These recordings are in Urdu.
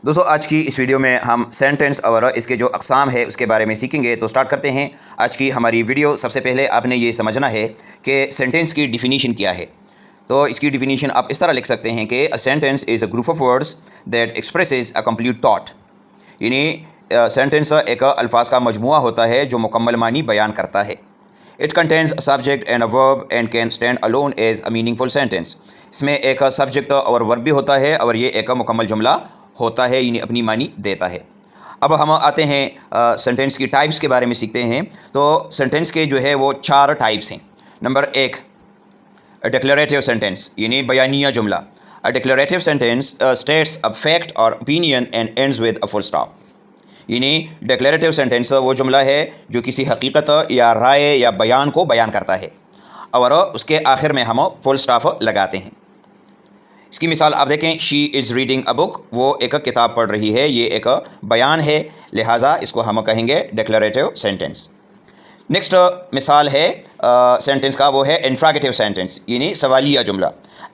دوستو آج کی اس ویڈیو میں ہم سینٹنس اور اس کے جو اقسام ہے اس کے بارے میں سیکھیں گے. تو سٹارٹ کرتے ہیں آج کی ہماری ویڈیو. سب سے پہلے آپ نے یہ سمجھنا ہے کہ سینٹنس کی ڈیفینیشن کیا ہے. تو اس کی ڈیفینیشن آپ اس طرح لکھ سکتے ہیں کہ a sentence is a group of words that expresses a complete thought. یعنی سینٹنس ایک الفاظ کا مجموعہ ہوتا ہے جو مکمل معنی بیان کرتا ہے. It contains a subject and a verb and can stand alone as a meaningful sentence. اس میں ایک سبجیکٹ اور ورب بھی ہوتا ہے اور یہ ایک مکمل جملہ ہوتا ہے، یعنی اپنی معنی دیتا ہے. اب ہم آتے ہیں سینٹنس کی ٹائپس کے بارے میں سیکھتے ہیں. تو سینٹنس کے جو ہے وہ 4 ٹائپس ہیں. نمبر 1 ڈکلیریٹیو سینٹنس، یعنی بیانیہ جملہ. Declarative sentence states a fact or opinion and ends with a full stop. یعنی ڈکلیریٹیو سینٹنس وہ جملہ ہے جو کسی حقیقت یا رائے یا بیان کو بیان کرتا ہے اور اس کے آخر میں ہم فل اسٹاپ لگاتے ہیں. اس کی مثال آپ دیکھیں، شی از ریڈنگ اے بک، وہ ایک کتاب پڑھ رہی ہے. یہ ایک بیان ہے، لہٰذا اس کو ہم کہیں گے ڈکلیریٹیو سینٹنس. نیکسٹ مثال ہے سینٹنس کا، وہ ہے انٹراگیٹیو سینٹنس، یعنی سوالیہ جملہ.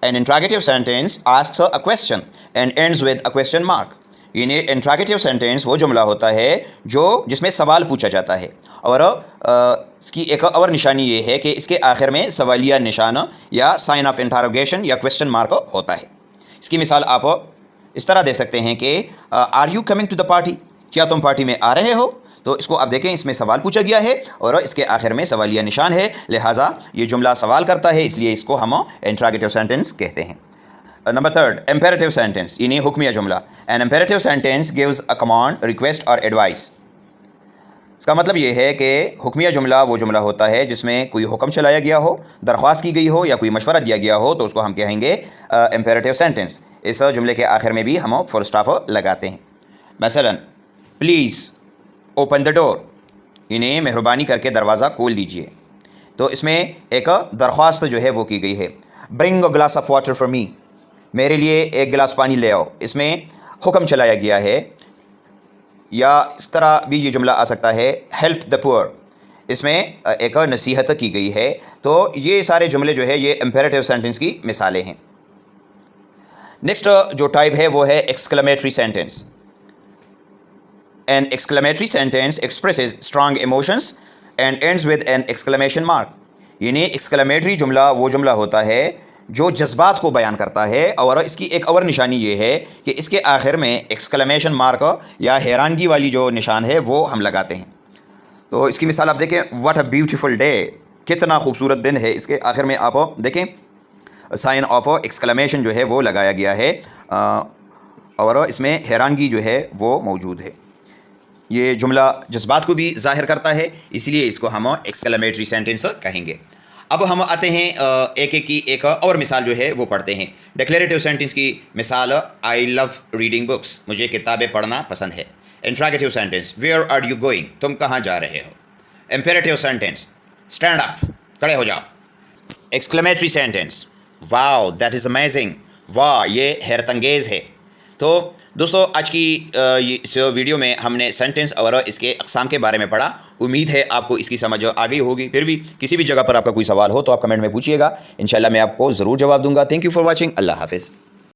An interrogative sentence asks a question and ends with a question mark. یعنی انٹراگیٹیو سینٹنس وہ جملہ ہوتا ہے جس میں سوال پوچھا جاتا ہے اور اس کی ایک اور نشانی یہ ہے کہ اس کے آخر میں سوالیہ نشان یا سائن آف انٹروگیشن یا کویسچن مارک ہوتا ہے. اس کی مثال آپ اس طرح دے سکتے ہیں کہ are you coming to the party, کیا تم پارٹی میں آ رہے ہو. تو اس کو آپ دیکھیں، اس میں سوال پوچھا گیا ہے اور اس کے آخر میں سوالیہ نشان ہے، لہٰذا یہ جملہ سوال کرتا ہے، اس لیے اس کو ہم انٹراگیٹیو سینٹنس کہتے ہیں. نمبر 3 امپیریٹیو سینٹنس، یعنی حکمیہ جملہ. An imperative sentence gives a command, request or advice. اس کا مطلب یہ ہے کہ حکمیہ جملہ وہ جملہ ہوتا ہے جس میں کوئی حکم چلایا گیا ہو، درخواست کی گئی ہو یا کوئی مشورہ دیا گیا ہو، تو اس کو ہم کہیں گے امپیریٹیو سینٹنس. اس جملے کے آخر میں بھی ہم فل اسٹاپ لگاتے ہیں. مثلا پلیز اوپن دا ڈور، یعنی مہربانی کر کے دروازہ کھول دیجیے. تو اس میں ایک درخواست جو ہے وہ کی گئی ہے. Bring a glass of water for me, میرے لیے ایک گلاس پانی لے آؤ. اس میں حکم چلایا گیا ہے. یا اس طرح بھی یہ جملہ آ سکتا ہے ہیلپ دا پور، اس میں ایک نصیحت کی گئی ہے. تو یہ سارے جملے جو ہے یہ امپیریٹیو سینٹنس کی مثالیں ہیں. نیکسٹ جو ٹائپ ہے وہ ہے exclamatory sentence. An exclamatory sentence expresses strong emotions and ends with an exclamation mark. یعنی ایکسکلیمیٹری جملہ وہ جملہ ہوتا ہے جو جذبات کو بیان کرتا ہے اور اس کی ایک اور نشانی یہ ہے کہ اس کے آخر میں ایکسکلیمیشن مارک یا حیرانگی والی جو نشان ہے وہ ہم لگاتے ہیں. تو اس کی مثال آپ دیکھیں، واٹ اے بیوٹیفل ڈے، کتنا خوبصورت دن ہے. اس کے آخر میں آپ دیکھیں سائن آف ایکسکلیمیشن جو ہے وہ لگایا گیا ہے اور اس میں حیرانگی جو ہے وہ موجود ہے. یہ جملہ جذبات کو بھی ظاہر کرتا ہے، اس لیے اس کو ہم ایکسکلیمیٹری سینٹنس کہیں گے. اب ہم آتے ہیں ایک اور مثال جو ہے وہ پڑھتے ہیں. ڈکلیریٹیو سینٹنس کی مثال، آئی لو ریڈنگ بکس، مجھے کتابیں پڑھنا پسند ہے. Interrogative sentence, where are you going, تم کہاں جا رہے ہو. امپیریٹیو سینٹنس، اسٹینڈ اپ، کھڑے ہو جاؤ. Exclamatory sentence, wow that is amazing, واہ یہ حیرت انگیز ہے. تو دوستو آج کی اس ویڈیو میں ہم نے سینٹنس اور اس کے اقسام کے بارے میں پڑھا. امید ہے آپ کو اس کی سمجھ آ گئی ہوگی. پھر بھی کسی بھی جگہ پر آپ کا کوئی سوال ہو تو آپ کمنٹ میں پوچھیے گا، انشاءاللہ میں آپ کو ضرور جواب دوں گا. Thank you for watching. Allah حافظ.